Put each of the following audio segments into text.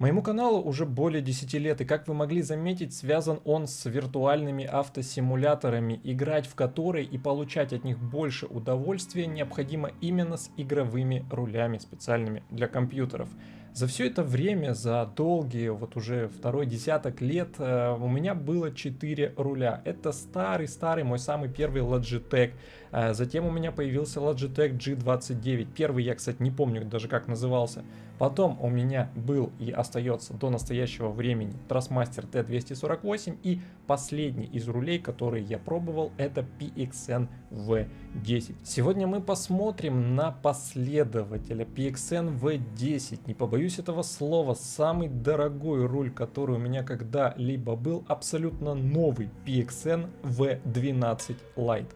Моему каналу уже более 10 лет, и как вы могли заметить, связан он с виртуальными автосимуляторами, играть в которые и получать от них больше удовольствия необходимо именно с игровыми рулями, специальными для компьютеров. За все это время, за долгие, вот уже второй десяток лет, у меня было 4 руля. Это старый-старый мой самый первый Logitech. Затем у меня появился Logitech G29. Первый я, кстати, не помню даже как назывался. Потом у меня был и остается до настоящего времени Trustmaster T248. И последний из рулей, который я пробовал, это PXN V10. Сегодня мы посмотрим на последователя PXN V10. Не побоюсь этого слова, самый дорогой руль, который у меня когда-либо был, абсолютно новый PXN V12 Lite.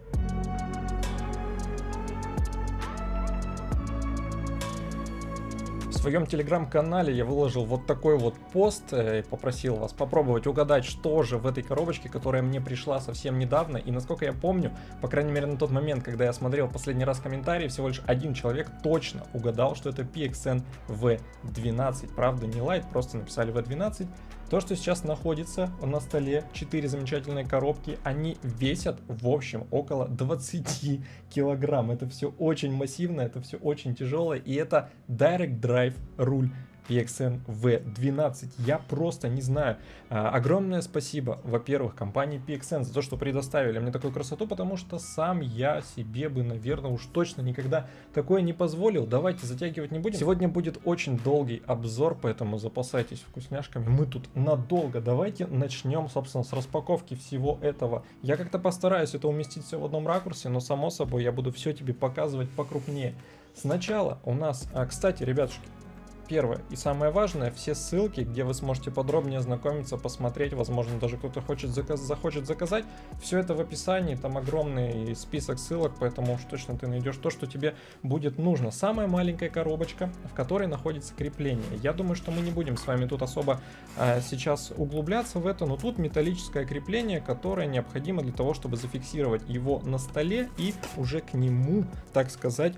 В своем телеграм-канале я выложил вот такой вот пост и попросил вас попробовать угадать, что же в этой коробочке, которая мне пришла совсем недавно. И насколько я помню, по крайней мере на тот момент, когда я смотрел последний раз комментарии, всего лишь один человек точно угадал, что это PXN V12. Правда, не Lite, просто написали V12. То, что сейчас находится на столе, 4 замечательные коробки, они весят в общем около 20 килограмм. Это все очень массивно, это все очень тяжелое, и это Direct Drive руль PXN V12. Я просто не знаю. Огромное спасибо, во-первых, компании PXN за то, что предоставили мне такую красоту, потому что сам я себе бы, наверное, уж точно никогда такое не позволил. Давайте затягивать не будем. Сегодня будет очень долгий обзор, поэтому запасайтесь вкусняшками. Мы тут надолго. Давайте начнем, собственно, с распаковки всего этого. Я как-то постараюсь это уместить все в одном ракурсе, но, само собой, я буду все тебе показывать покрупнее. Сначала у нас, кстати, ребятушки, первое и самое важное, все ссылки, где вы сможете подробнее ознакомиться, посмотреть, возможно, даже кто-то захочет заказать, все это в описании, там огромный список ссылок, поэтому уж точно ты найдешь то, что тебе будет нужно. Самая маленькая коробочка, в которой находится крепление. Я думаю, что мы не будем с вами тут особо сейчас углубляться в это, но тут металлическое крепление, которое необходимо для того, чтобы зафиксировать его на столе и уже к нему, так сказать,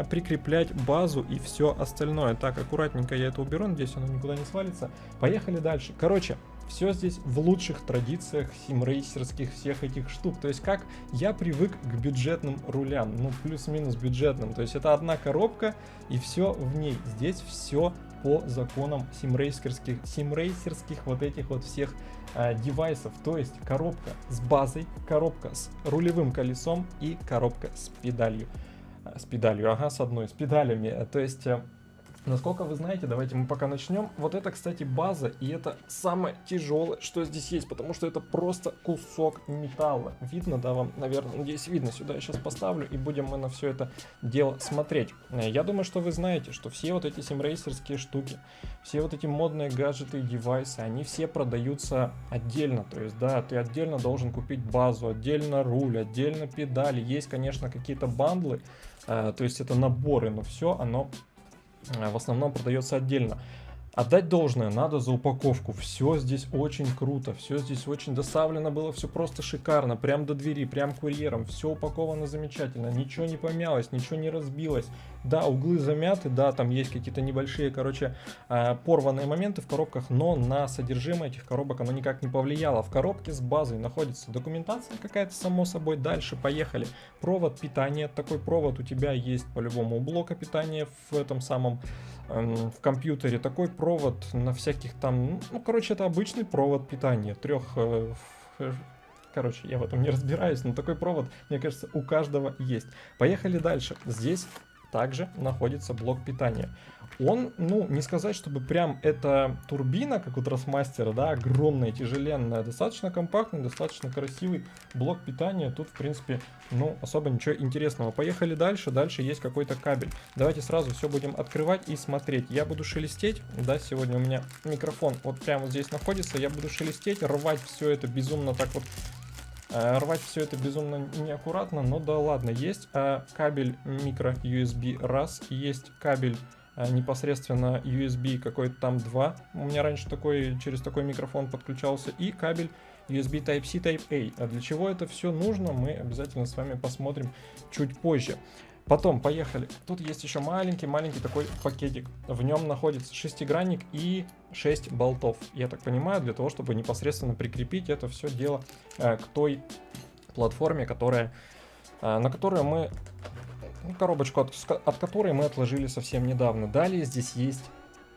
прикреплять базу и все остальное. Так, аккуратненько я это уберу, надеюсь, оно никуда не свалится. Поехали дальше. Короче, все здесь в лучших традициях симрейсерских всех этих штук. То есть, как я привык к бюджетным рулям, ну, плюс-минус бюджетным. То есть, это одна коробка и все в ней. Здесь все по законам симрейсерских вот этих вот всех девайсов. То есть, коробка с базой, коробка с рулевым колесом и коробка с педалью. С педалью, ага, с одной, с педалями. То есть, насколько вы знаете, давайте мы пока начнем. Вот это, кстати, база, и это самое тяжелое, что здесь есть, потому что это просто кусок металла. Видно, да, вам, наверное, здесь видно. Сюда я сейчас поставлю, и будем мы на все это дело смотреть. Я думаю, что вы знаете, что все вот эти симрейсерские штуки, все вот эти модные гаджеты и девайсы, они все продаются отдельно. То есть, да, ты отдельно должен купить базу, отдельно руль, отдельно педали. Есть, конечно, какие-то бандлы, то есть это наборы, но все оно в основном продается отдельно. Отдать должное надо за упаковку. Все здесь очень круто, все здесь очень доставлено было, все просто шикарно, прям до двери, прям курьером, все упаковано замечательно, ничего не помялось, ничего не разбилось. Да, углы замяты, да, там есть какие-то небольшие, короче, порванные моменты в коробках, но на содержимое этих коробок оно никак не повлияло. В коробке с базой находится документация какая-то, само собой. Дальше поехали. Провод питания. Такой провод у тебя есть по-любому у блока питания в этом самом в компьютере. Такой провод на всяких там, ну, короче, это обычный провод питания короче, я в этом не разбираюсь, но такой провод, мне кажется, у каждого есть. Поехали дальше. Здесь также находится блок питания. Он, ну, не сказать, чтобы прям это турбина, как у Trustmaster, да, огромная, тяжеленная, достаточно компактный, достаточно красивый блок питания. Тут, в принципе, ну, особо ничего интересного. Поехали дальше. Дальше есть какой-то кабель. Давайте сразу все будем открывать и смотреть. Я буду шелестеть, да, сегодня у меня микрофон вот прямо вот здесь находится. Я буду шелестеть, рвать все это безумно так вот. Рвать все это безумно неаккуратно, но да ладно. Есть кабель микро USB раз, есть кабель непосредственно USB какой-то там 2. У меня раньше через такой микрофон подключался, и кабель USB Type-C, Type-A. А для чего это все нужно, мы обязательно с вами посмотрим чуть позже. Потом, поехали. Тут есть еще маленький такой пакетик. В нем находится шестигранник и 6 болтов. Я так понимаю, для того, чтобы непосредственно прикрепить это все дело к той платформе, на которую мы... коробочку, от которой мы отложили совсем недавно. Далее здесь есть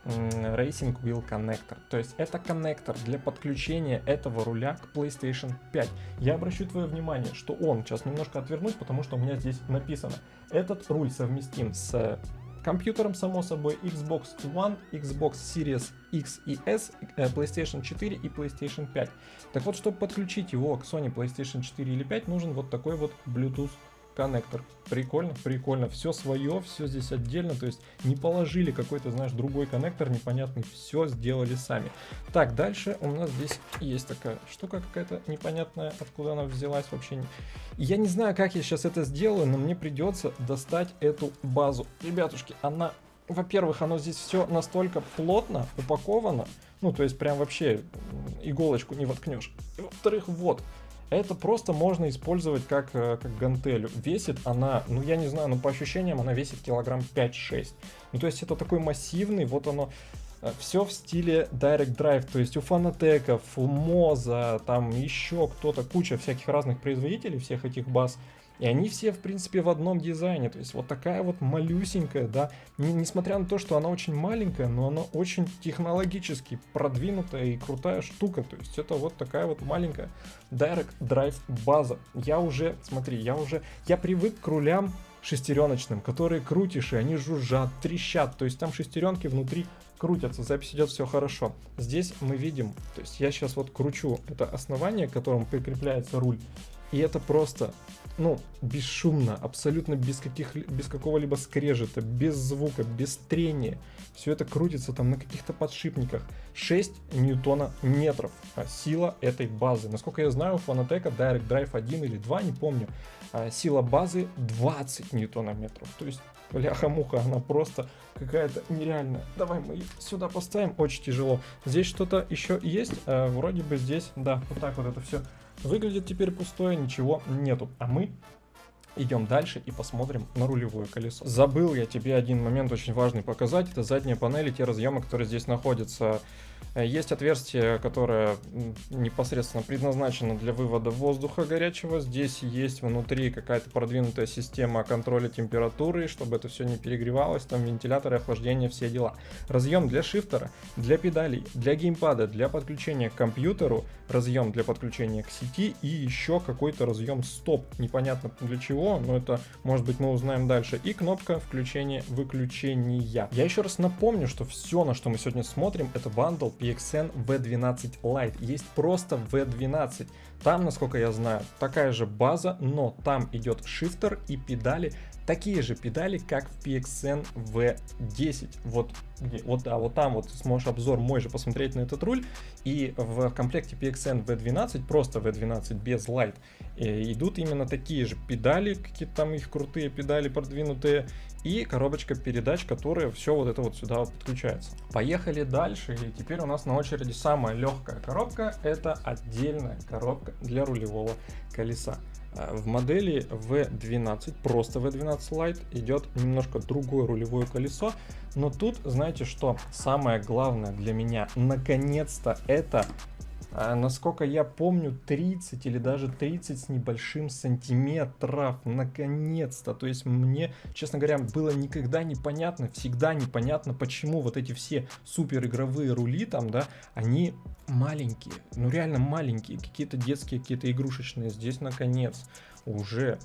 Racing Wheel Connector. То есть это коннектор для подключения этого руля к PlayStation 5. Я обращу твое внимание, что он, сейчас немножко отвернусь, потому что у меня здесь написано, этот руль совместим с компьютером, само собой, Xbox One, Xbox Series X и S, PlayStation 4 и PlayStation 5. Так вот, чтобы подключить его к Sony PlayStation 4 или 5, нужен вот такой вот Bluetooth коннектор. Прикольно, прикольно. Все свое, все здесь отдельно. То есть не положили какой-то, знаешь, другой коннектор непонятный. Все сделали сами. Так, дальше у нас здесь есть такая штука какая-то непонятная. Откуда она взялась вообще. Я не знаю, как я сейчас это сделаю, но мне придется достать эту базу. Ребятушки, она... Во-первых, оно здесь все настолько плотно упаковано. Ну, то есть прям вообще иголочку не воткнешь. И во-вторых, вот. Это просто можно использовать как гантелю. Весит она, ну я не знаю, но по ощущениям она весит килограмм 5-6. Ну то есть это такой массивный, вот оно, все в стиле Direct Drive. То есть у Fanatec, у Moza, там еще кто-то, куча всяких разных производителей всех этих баз. И они все, в принципе, в одном дизайне. То есть вот такая вот малюсенькая, да. Несмотря на то, что она очень маленькая, но она очень технологически продвинутая и крутая штука. То есть это вот такая вот маленькая Direct Drive база. Я привык к рулям шестереночным, которые крутишь, и они жужжат, трещат. То есть там шестеренки внутри крутятся, запись идет, все хорошо. Здесь мы видим, то есть я сейчас вот кручу это основание, к которому прикрепляется руль. И это просто, ну, бесшумно, абсолютно без какого-либо скрежета, без звука, без трения. Все это крутится там на каких-то подшипниках. 6 ньютона-метров сила этой базы. Насколько я знаю, у Fanatec Direct Drive 1 или 2, не помню, сила базы 20 ньютона-метров. То есть, бляха-муха, она просто какая-то нереальная. Давай мы ее сюда поставим, очень тяжело. Здесь что-то еще есть, вроде бы здесь, да, вот так вот это все выглядит теперь пустое, ничего нету. А мы идем дальше и посмотрим на рулевое колесо. Забыл я тебе один момент очень важный показать. Это задняя панель и те разъемы, которые здесь находятся. Есть отверстие, которое непосредственно предназначено для вывода воздуха горячего. Здесь есть внутри какая-то продвинутая система контроля температуры, чтобы это все не перегревалось. Там вентиляторы, охлаждение, все дела. Разъем для шифтера, для педалей, для геймпада, для подключения к компьютеру. Разъем для подключения к сети и еще какой-то разъем стоп. Непонятно для чего, но это, может быть, мы узнаем дальше. И кнопка включения-выключения. Я еще раз напомню, что все, на что мы сегодня смотрим, это бандл PXN V12 Lite. Есть просто V12. Там, насколько я знаю, такая же база, но там идет шифтер и педали. Такие же педали, как в PXN V10. Вот там вот сможешь обзор мой же посмотреть на этот руль. И в комплекте PXN V12, просто V12 без Lite, идут именно такие же педали, какие-то там их крутые педали продвинутые. И коробочка передач, которая все вот это вот сюда вот подключается. Поехали дальше. И теперь у нас на очереди самая легкая коробка. Это отдельная коробка для рулевого колеса. В модели V12, просто V12 Lite, идет немножко другое рулевое колесо. Но тут, знаете что, самое главное для меня, наконец-то, это, насколько я помню, 30 или даже 30 с небольшим сантиметров. Наконец-то. То есть мне, честно говоря, было никогда непонятно, всегда непонятно, почему вот эти все супер игровые рули там, да, они маленькие. Ну реально маленькие. Какие-то детские, какие-то игрушечные. Здесь, наконец, уже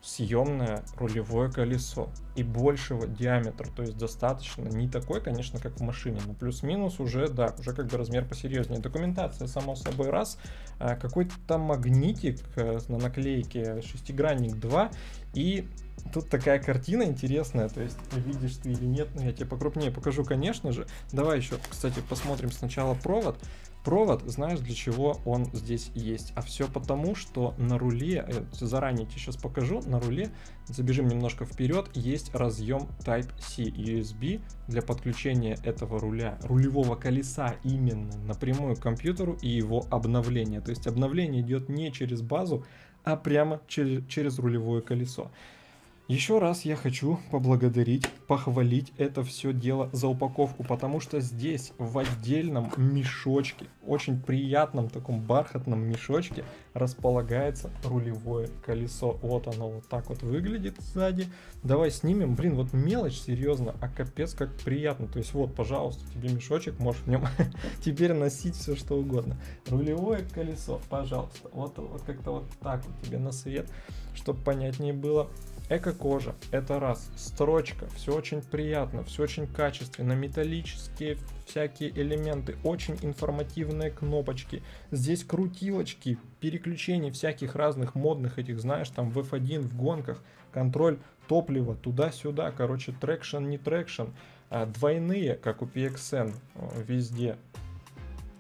съемное рулевое колесо и большего диаметра, то есть достаточно, не такой, конечно, как в машине, но плюс-минус уже, да, уже как бы размер посерьезнее. Документация, само собой, раз, какой-то там магнитик на наклейке, шестигранник 2, и тут такая картина интересная, то есть видишь ты или нет, но я тебе покрупнее покажу, конечно же. Давай еще, кстати, посмотрим сначала провод. Провод, знаешь, для чего он здесь есть? А все потому, что на руле, заранее тебе сейчас покажу, на руле, забежим немножко вперед, есть разъем Type-C USB для подключения этого руля, рулевого колеса именно напрямую к компьютеру и его обновления. То есть обновление идет не через базу, а прямо через рулевое колесо. Еще раз я хочу поблагодарить, похвалить это все дело за упаковку, потому что здесь в отдельном мешочке, очень приятном таком бархатном мешочке располагается рулевое колесо. Вот оно вот так вот выглядит сзади. Давай снимем, блин, вот мелочь, серьезно, а капец как приятно. То есть вот, пожалуйста, тебе мешочек, можешь в нем теперь носить все что угодно. Рулевое колесо, пожалуйста, вот как-то вот так вот тебе на свет, чтобы понятнее было. Эко-кожа, это раз. Строчка, все очень приятно, все очень качественно, металлические всякие элементы, очень информативные кнопочки. Здесь крутилочки, переключений всяких разных модных этих, знаешь, там в F1 в гонках, контроль топлива туда-сюда, короче, трекшн, не трекшн, двойные, как у PXN, везде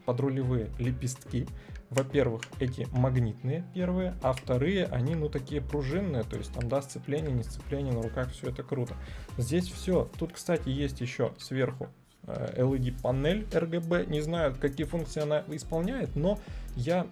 подрулевые лепестки. Во-первых, эти магнитные первые, а вторые, они, ну, такие пружинные, то есть там, да, сцепление, не сцепление на руках, все это круто. Здесь все. Тут, кстати, есть еще сверху LED-панель RGB, не знаю, какие функции она исполняет, но я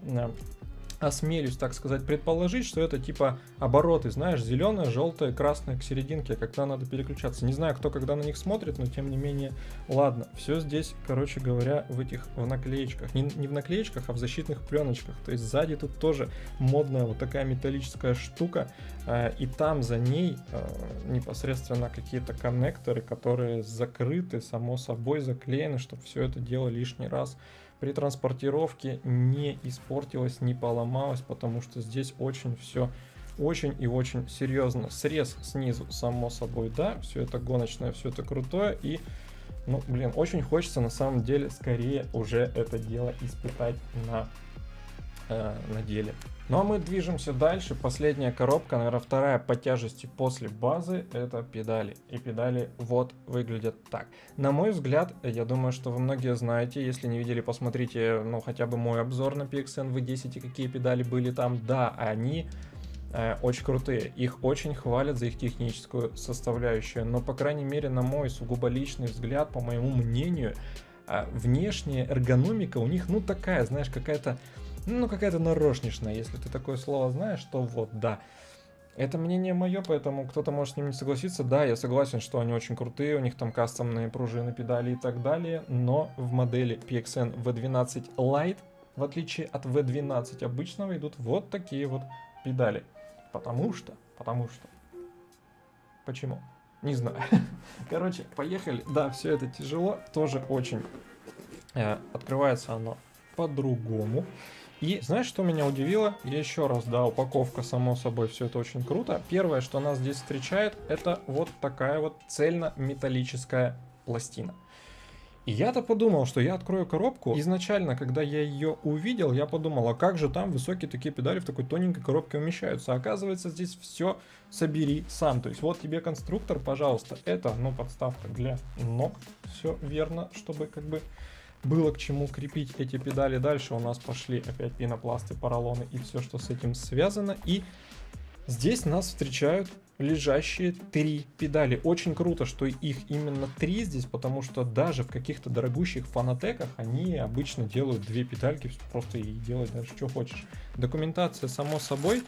осмелюсь, так сказать, предположить, что это типа обороты, знаешь, зеленое, желтое, красное к серединке, когда надо переключаться. Не знаю, кто когда на них смотрит, но тем не менее, ладно, все здесь, короче говоря, в наклеечках, не в наклеечках, а в защитных пленочках. То есть сзади тут тоже модная вот такая металлическая штука, и там за ней непосредственно какие-то коннекторы, которые закрыты, само собой заклеены, чтобы все это дело лишний раз при транспортировке не испортилось, не поломалось, потому что здесь очень все очень и очень серьезно. Срез снизу, само собой, да, все это гоночное, все это крутое, и, ну, блин, очень хочется на самом деле скорее уже это дело испытать на деле. Ну а мы движемся дальше. Последняя коробка, наверное, вторая по тяжести после базы, это педали. И педали вот выглядят так. На мой взгляд, я думаю, что вы многие знаете, если не видели, посмотрите, ну, хотя бы мой обзор на PXN V10 и какие педали были там. Да, они очень крутые. Их очень хвалят за их техническую составляющую. Но, по крайней мере, на мой сугубо личный взгляд, по моему мнению, внешняя эргономика у них, ну, такая, знаешь, какая-то нарошничная, если ты такое слово знаешь, то вот, да. Это мнение мое, поэтому кто-то может с ним не согласиться. Да, я согласен, что они очень крутые, у них там кастомные пружины, педали и так далее, но в модели PXN V12 Lite, в отличие от V12 обычного, идут вот такие вот педали. Потому что. Почему? Не знаю. Короче, поехали. Да, все это тяжело, тоже очень. Открывается оно по-другому. И знаешь, что меня удивило? Еще раз, да, упаковка, само собой, все это очень круто. Первое, что нас здесь встречает, это вот такая вот цельно-металлическая пластина. И я-то подумал, что я открою коробку. Изначально, когда я ее увидел, я подумал, а как же там высокие такие педали в такой тоненькой коробке умещаются? А оказывается, здесь все собери сам. То есть вот тебе конструктор, пожалуйста. Это, ну, подставка для ног. Все верно, чтобы как бы было к чему крепить эти педали. Дальше у нас пошли опять пенопласты, поролоны и все, что с этим связано. И здесь нас встречают лежащие 3 педали. Очень круто, что их именно 3 здесь, потому что даже в каких-то дорогущих фанатеках они обычно делают 2 педальки, просто и делать даже что хочешь. Документация, само собой.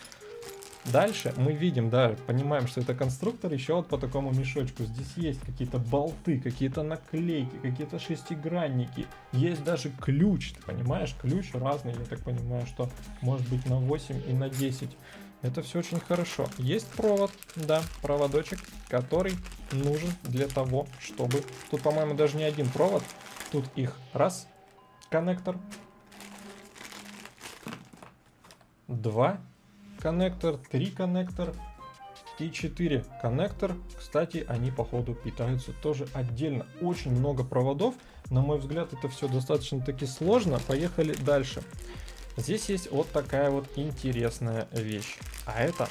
Дальше мы видим, да, понимаем, что это конструктор еще вот по такому мешочку. Здесь есть какие-то болты, какие-то наклейки, какие-то шестигранники. Есть даже ключ, ты понимаешь? Ключ разный, я так понимаю, что может быть на 8 и на 10. Это все очень хорошо. Есть провод, да, проводочек, который нужен для того, чтобы... Тут, по-моему, даже не один провод. Тут их раз, коннектор, 2 коннектор, 3 коннектор и 4 коннектор. Кстати, они походу питаются тоже отдельно. Очень много проводов. На мой взгляд, это все достаточно таки сложно. Поехали дальше. Здесь есть вот такая вот интересная вещь. А это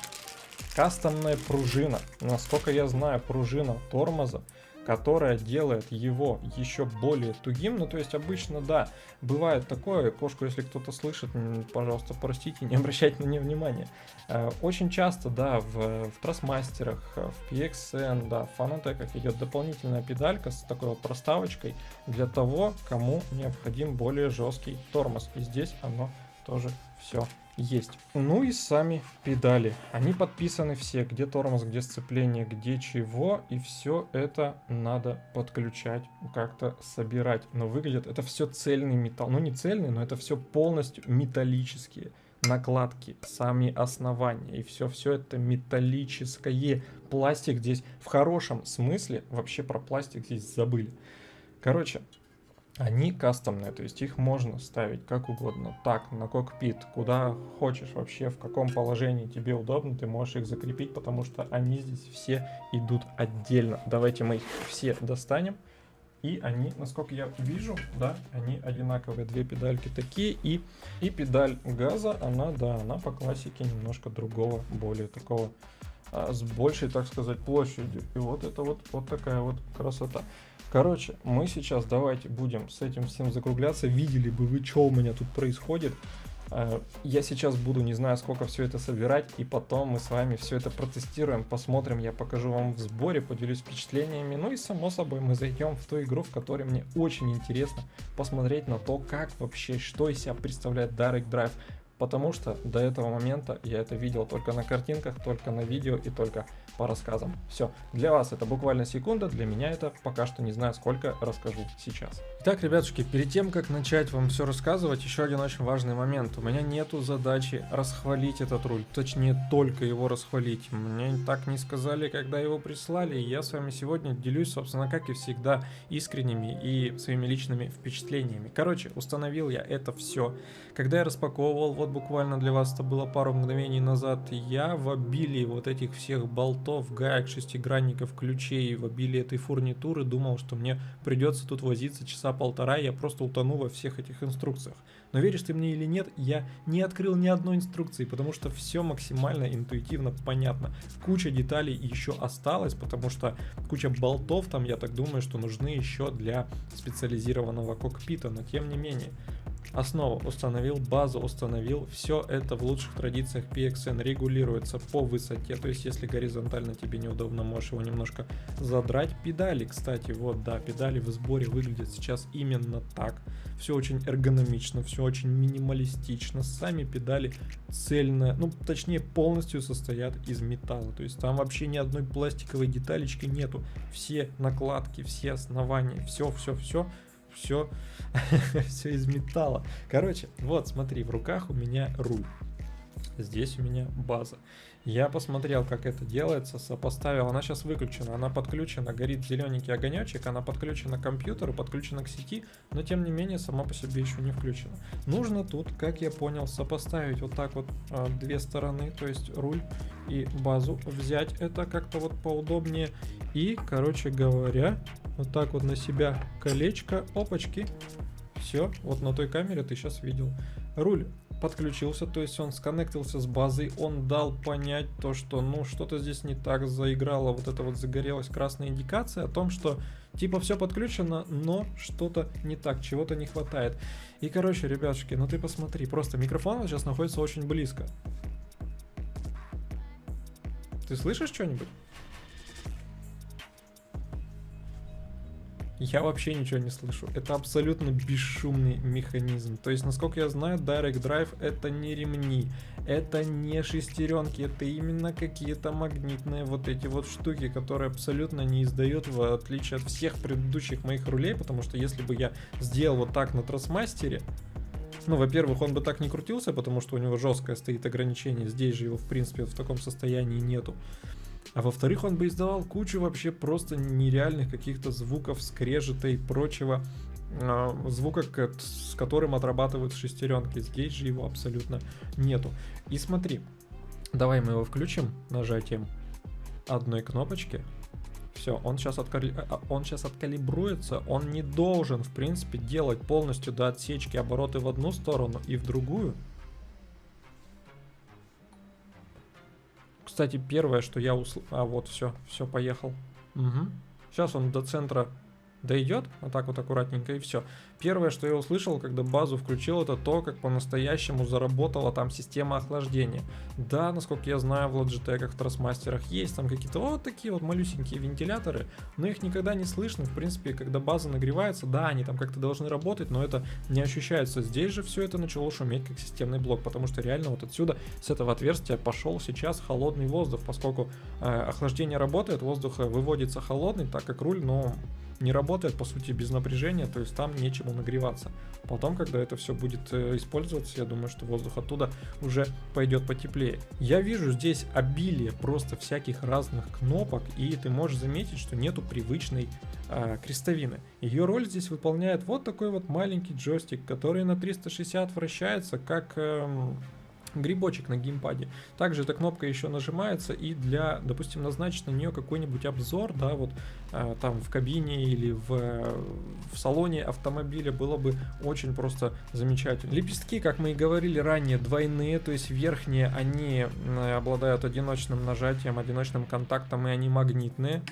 кастомная пружина. Насколько я знаю, пружина тормоза, которая делает его еще более тугим. Ну, то есть обычно, да, бывает такое, кошку, если кто-то слышит, пожалуйста, простите, не обращайте на нее внимания. Очень часто, да, в Трасмастерах, в PXN, да, в Фанатеках идет дополнительная педалька с такой вот проставочкой для того, кому необходим более жесткий тормоз. И здесь оно тоже все есть. Ну и сами педали. Они подписаны все, где тормоз, где сцепление, где чего. И все это надо подключать, как-то собирать. Но выглядит это все цельный металл. Ну не цельный, но это все полностью металлические накладки, сами основания. И все это металлическое. Пластик здесь в хорошем смысле. Вообще про пластик здесь забыли. Короче, они кастомные, то есть их можно ставить как угодно. Так, на кокпит, куда хочешь вообще, в каком положении тебе удобно, ты можешь их закрепить, потому что они здесь все идут отдельно. Давайте мы их все достанем. И они, насколько я вижу, да, они одинаковые. Две педальки такие. И педаль газа, она, да, она по классике немножко другого, более такого, с большей, так сказать, площадью. И вот это вот такая вот красота. Короче, мы сейчас давайте будем с этим всем закругляться. Видели бы вы, что у меня тут происходит. Я сейчас буду, не знаю, сколько все это собирать, и потом мы с вами все это протестируем, посмотрим, я покажу вам в сборе, поделюсь впечатлениями. Ну и само собой мы зайдем в ту игру, в которой мне очень интересно посмотреть на то, как вообще, что из себя представляет Direct Drive. Потому что до этого момента я это видел только на картинках, только на видео и только по рассказам. Все, для вас это буквально секунда, для меня это пока что не знаю сколько, расскажу сейчас. Итак, ребятушки, перед тем, как начать вам все рассказывать, еще один очень важный момент. У меня нету задачи расхвалить этот руль, точнее только его расхвалить. Мне так не сказали, когда его прислали, и я с вами сегодня делюсь, собственно, как и всегда, искренними и своими личными впечатлениями. Короче, установил я это все. Когда я распаковывал, вот буквально для вас это было пару мгновений назад, я в обилии вот этих всех болтов, гаек, шестигранников, ключей, в обилии этой фурнитуры думал, что мне придется тут возиться часа полтора, и я просто утону во всех этих инструкциях. Но веришь ты мне или нет, я не открыл ни одной инструкции, потому что все максимально интуитивно понятно. Куча деталей еще осталось, потому что куча болтов там, я так думаю, что нужны еще для специализированного кокпита, но тем не менее. Основу установил, базу установил, все это в лучших традициях PXN регулируется по высоте, то есть если горизонтально тебе неудобно, можешь его немножко задрать. Педали, кстати, вот да, педали в сборе выглядят сейчас именно так, все очень эргономично, все очень минималистично, сами педали цельно, ну точнее полностью состоят из металла, то есть там вообще ни одной пластиковой деталечки нету, все накладки, все основания, все из металла. Короче, вот смотри, в руках у меня руль. Здесь у меня база. Я посмотрел, как это делается, сопоставил. Она сейчас выключена, она подключена, горит зелененький огонечек, она подключена к компьютеру, подключена к сети, но тем не менее сама по себе еще не включена. Нужно тут, как я понял, сопоставить вот так вот две стороны, то есть руль и базу, взять это как-то вот поудобнее и, короче говоря, вот так вот на себя колечко, опачки, все, вот на той камере ты сейчас видел. Руль подключился, то есть он сконнектился с базой, он дал понять то, что ну что-то здесь не так, заиграла вот эта вот загорелась красная индикация о том, что типа все подключено, но что-то не так, чего-то не хватает. И короче, ребятушки, ну ты посмотри, просто микрофон сейчас находится очень близко. Ты слышишь что-нибудь? Я вообще ничего не слышу. Это абсолютно бесшумный механизм. То есть, насколько я знаю, Direct Drive это не ремни, это не шестеренки, это именно какие-то магнитные вот эти вот штуки, которые абсолютно не издают, в отличие от всех предыдущих моих рулей, потому что если бы я сделал вот так на Тросмастере, ну, во-первых, он бы так не крутился, потому что у него жесткое стоит ограничение, здесь же его, в принципе, в таком состоянии нету. А во-вторых, он бы издавал кучу вообще просто нереальных каких-то звуков, скрежета и прочего звука, с которым отрабатывают шестеренки. Здесь же его абсолютно нету. И смотри, давай мы его включим нажатием одной кнопочки. Все, он сейчас откалибруется, он не должен, в принципе, делать полностью до отсечки обороты в одну сторону и в другую. Кстати, первое, что я услышал... А, вот, все, поехал. Угу. Сейчас он до центра дойдет, вот так вот аккуратненько, и все. Первое, что я услышал, когда базу включил, это то, как по-настоящему заработала там система охлаждения. Да, насколько я знаю, в Logitech, в Trustmaster есть там какие-то вот такие вот малюсенькие вентиляторы, но их никогда не слышно. В принципе, когда база нагревается, да, они там как-то должны работать, но это не ощущается. Здесь же все это начало шуметь как системный блок, потому что реально вот отсюда, с этого отверстия пошел сейчас холодный воздух, поскольку охлаждение работает, воздух выводится холодный, так как руль, ну, не работает, по сути, без напряжения, то есть там нечему нагреваться. Потом, когда это все будет использоваться, я думаю, что воздух оттуда уже пойдет потеплее. Я вижу здесь обилие просто всяких разных кнопок, и ты можешь заметить, что нету привычной крестовины. Ее роль здесь выполняет вот такой вот маленький джойстик, который на 360 вращается, как грибочек на геймпаде. Также эта кнопка еще нажимается, и для, допустим, назначить на нее какой-нибудь обзор, да, вот там в кабине или в салоне автомобиля было бы очень просто замечательно. Лепестки, как мы и говорили ранее, двойные, то есть верхние, они обладают одиночным нажатием, одиночным контактом, и они магнитные.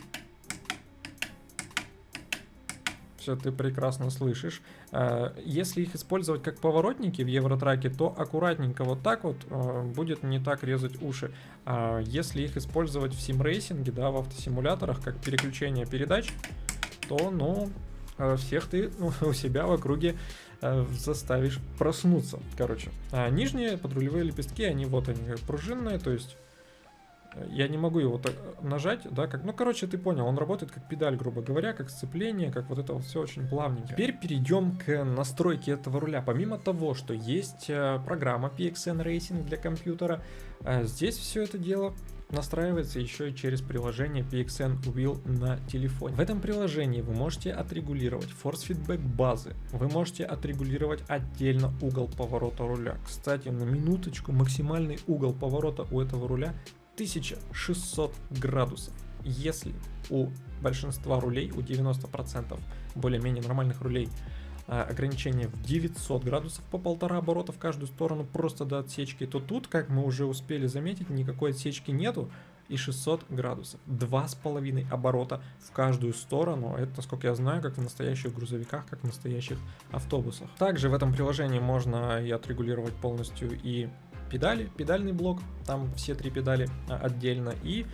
Все ты прекрасно слышишь. Если их использовать как поворотники в Евротраке, то аккуратненько вот так вот будет не так резать уши. Если их использовать в симрейсинге, да, в автосимуляторах, как переключение передач, то, ну, всех ты у себя в округе заставишь проснуться. Короче, нижние подрулевые лепестки, они вот они как пружинные, то есть я не могу его так нажать, да, как, ну, короче, ты понял, он работает как педаль, грубо говоря, как сцепление, как вот это вот все очень плавненько. Теперь перейдем к настройке этого руля. Помимо того, что есть программа PXN Racing для компьютера, здесь все это дело настраивается еще и через приложение PXN Wheel на телефоне. В этом приложении вы можете отрегулировать force feedback базы, вы можете отрегулировать отдельно угол поворота руля. Кстати, на минуточку, максимальный угол поворота у этого руля 1600 градусов. Если у большинства рулей, у 90% более-менее нормальных рулей, ограничение в 900 градусов по 1,5 оборота в каждую сторону просто до отсечки, то тут, как мы уже успели заметить, никакой отсечки нету, и 600 градусов. 2,5 оборота в каждую сторону. Это, насколько я знаю, как в настоящих грузовиках, как в настоящих автобусах. Также в этом приложении можно и отрегулировать полностью и педали, педальный блок, там все 3 педали отдельно, и,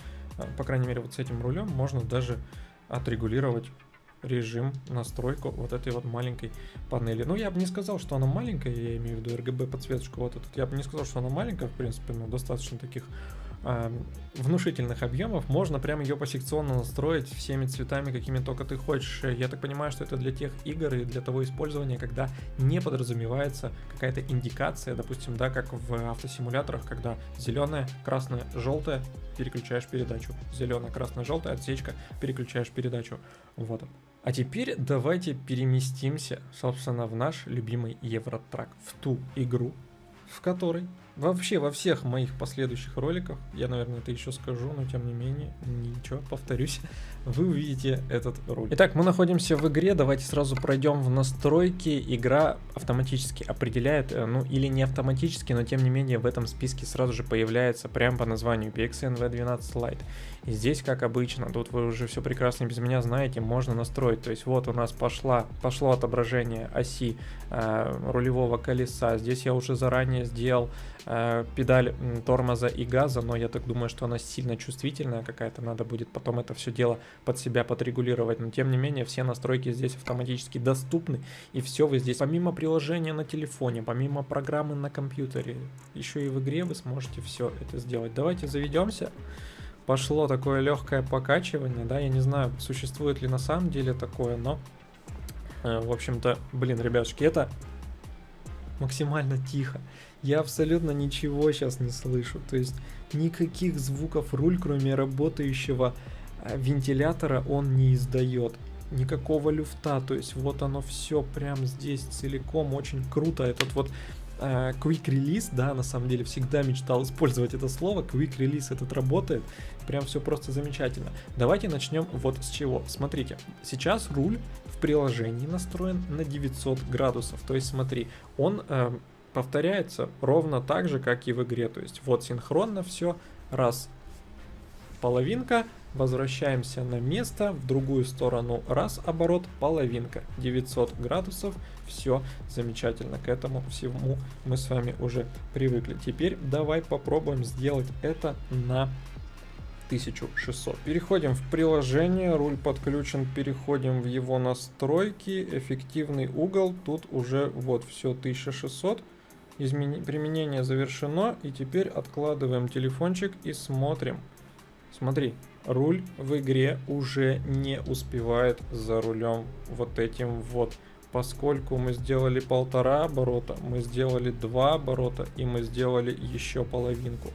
по крайней мере, вот с этим рулем можно даже отрегулировать режим, настройку вот этой вот маленькой панели. Ну, я бы не сказал, что она маленькая, я имею в виду RGB подсветочку вот эту. Я бы не сказал, что она маленькая, в принципе, но достаточно таких внушительных объемов. Можно прямо ее посекционно настроить всеми цветами, какими только ты хочешь. Я так понимаю, что это для тех игр и для того использования, когда не подразумевается какая-то индикация, допустим, да, как в автосимуляторах, когда зеленая, красная, желтая, переключаешь передачу. Зеленая, красная, желтая, отсечка, переключаешь передачу. Вот. А теперь давайте переместимся, собственно, в наш любимый Евротрак, в ту игру, в которой вообще во всех моих последующих роликах, я, наверное, это еще скажу, но тем не менее, ничего, повторюсь, вы увидите этот ролик. Итак, мы находимся в игре, давайте сразу пройдем в настройки. Игра автоматически определяет, ну или не автоматически, но тем не менее в этом списке сразу же появляется прямо по названию PXN V12 Lite. И здесь, как обычно, тут вы уже все прекрасно без меня знаете, можно настроить. То есть вот у нас пошло отображение оси рулевого колеса. Здесь я уже заранее сделал педаль тормоза и газа, но я так думаю, что она сильно чувствительная какая-то, надо будет потом это все дело под себя подрегулировать, но тем не менее все настройки здесь автоматически доступны, и все вы здесь, помимо приложения на телефоне, помимо программы на компьютере, еще и в игре вы сможете все это сделать. Давайте заведемся. Пошло такое легкое покачивание, да, я не знаю, существует ли на самом деле такое, но в общем-то, блин, ребятушки, это максимально тихо. Я абсолютно ничего сейчас не слышу. То есть никаких звуков руль, кроме работающего вентилятора, он не издает. Никакого люфта. То есть вот оно все прям здесь целиком. Очень круто. Этот вот Quick Release, да, на самом деле всегда мечтал использовать это слово. Quick Release этот работает. Прям все просто замечательно. Давайте начнем вот с чего. Смотрите, сейчас руль в приложении настроен на 900 градусов. То есть смотри, он повторяется ровно так же, как и в игре. То есть вот синхронно все. Раз половинка, Возвращаемся на место, в другую сторону раз оборот, половинка, 900 градусов, все замечательно, к этому всему мы с вами уже привыкли. Теперь давай попробуем сделать это на 1600. Переходим в приложение, руль подключен, переходим в его настройки, эффективный угол, тут уже вот все 1600. Применение завершено, и теперь откладываем телефончик и смотрим. Смотри, руль в игре уже не успевает за рулем вот этим вот. Поскольку мы сделали 1,5 оборота, мы сделали 2 оборота и мы сделали еще половинку.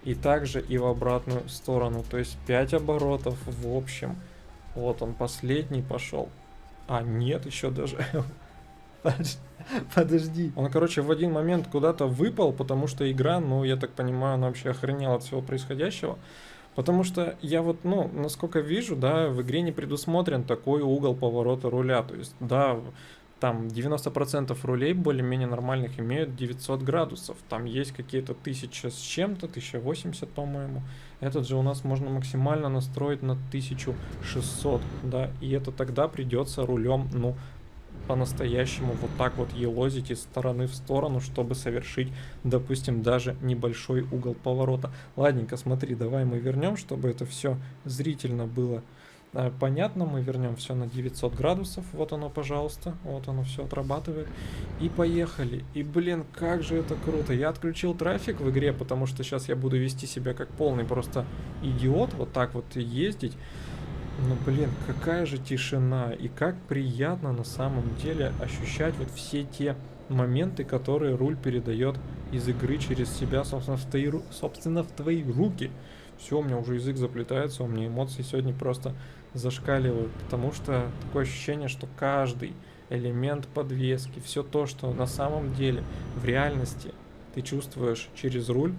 И также и в обратную сторону, то есть 5 оборотов в общем. Вот он последний пошел. А нет, еще даже... Подожди. Он, короче, в один момент куда-то выпал, потому что игра, ну, я так понимаю, она вообще охренела от всего происходящего. Потому что я вот, ну, насколько вижу, да, в игре не предусмотрен такой угол поворота руля. То есть, да, там 90% рулей более-менее нормальных имеют 900 градусов. Там есть какие-то 1000 с чем-то, 1080, по-моему. Этот же у нас можно максимально настроить на 1600, да. И это тогда придется рулем, ну, по-настоящему вот так вот елозить из стороны в сторону, чтобы совершить, допустим, даже небольшой угол поворота. Ладненько, смотри, давай мы вернем, чтобы это все зрительно было понятно. Мы вернем все на 900 градусов. Вот оно, пожалуйста. Вот оно все отрабатывает. И поехали. И, блин, как же это круто. Я отключил трафик в игре, потому что сейчас я буду вести себя как полный просто идиот. Вот так вот ездить. Ну, блин, какая же тишина, и как приятно на самом деле ощущать вот все те моменты, которые руль передает из игры через себя, собственно, в твои руки. Все, у меня уже язык заплетается, у меня эмоции сегодня просто зашкаливают, потому что такое ощущение, что каждый элемент подвески, все то, что на самом деле в реальности ты чувствуешь через руль,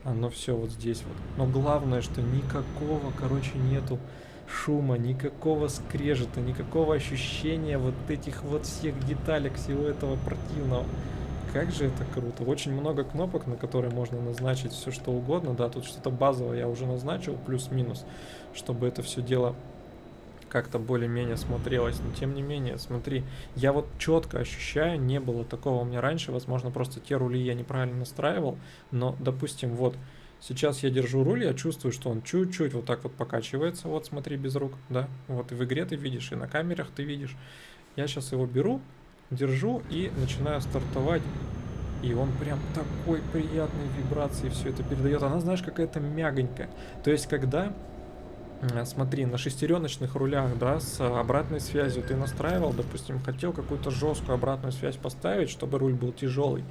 оно все вот здесь вот. Но главное, что никакого, короче, нету шума, никакого скрежета, никакого ощущения вот этих вот всех деталек, всего этого противного. Как же это круто. Очень много кнопок, на которые можно назначить все что угодно. Да, тут что-то базовое я уже назначил, плюс-минус, чтобы это все дело как-то более-менее смотрелось. Но тем не менее, смотри, я вот четко ощущаю, не было такого у меня раньше, возможно, просто те рули я неправильно настраивал, но, допустим, вот сейчас я держу руль, я чувствую, что он чуть-чуть вот так вот покачивается. Вот смотри, без рук, да. Вот и в игре ты видишь, и на камерах ты видишь. Я сейчас его беру, держу и начинаю стартовать. И он прям такой приятной вибрации все это передает. Она, знаешь, какая-то мягонькая. То есть, когда, смотри, на шестереночных рулях, да, с обратной связью ты настраивал, допустим, хотел какую-то жесткую обратную связь поставить, чтобы руль был тяжелый.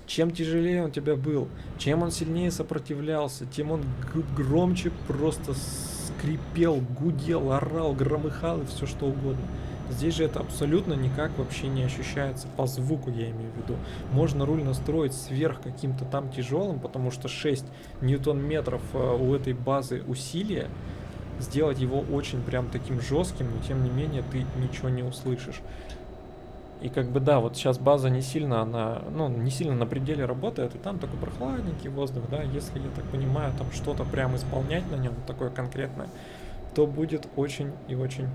Чем тяжелее он у тебя был, чем он сильнее сопротивлялся, тем он громче просто скрипел, гудел, орал, громыхал и все что угодно. Здесь же это абсолютно никак вообще не ощущается, по звуку я имею в виду. Можно руль настроить сверх каким-то там тяжелым, потому что 6 ньютон-метров у этой базы усилия, сделать его очень прям таким жестким, но тем не менее ты ничего не услышишь. И как бы да, вот сейчас база не сильно, она, ну, не сильно на пределе работает, и там такой прохладненький воздух, да, если, я так понимаю, там что-то прям исполнять на нем, такое конкретное, то будет очень и очень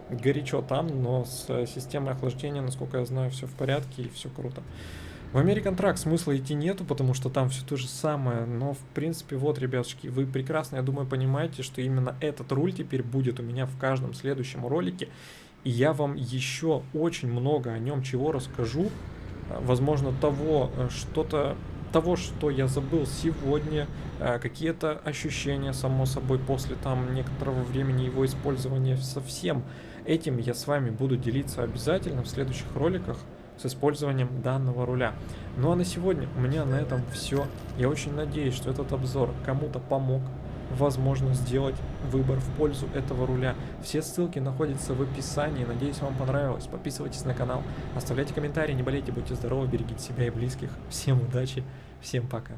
горячо там, но с системой охлаждения, насколько я знаю, все в порядке и все круто. В American Truck смысла идти нету, потому что там все то же самое, но в принципе, вот, ребятушки, вы прекрасно, я думаю, понимаете, что именно этот руль теперь будет у меня в каждом следующем ролике. И я вам еще очень много о нем чего расскажу. Возможно, того, что я забыл сегодня. Какие-то ощущения, само собой, после там некоторого времени его использования. Со всем этим я с вами буду делиться обязательно в следующих роликах с использованием данного руля. Ну а на сегодня у меня на этом все. Я очень надеюсь, что этот обзор кому-то помог, возможно, сделать выбор в пользу этого руля. Все ссылки находятся в описании. Надеюсь, вам понравилось. Подписывайтесь на канал, оставляйте комментарии, не болейте, будьте здоровы, берегите себя и близких. Всем удачи, всем пока.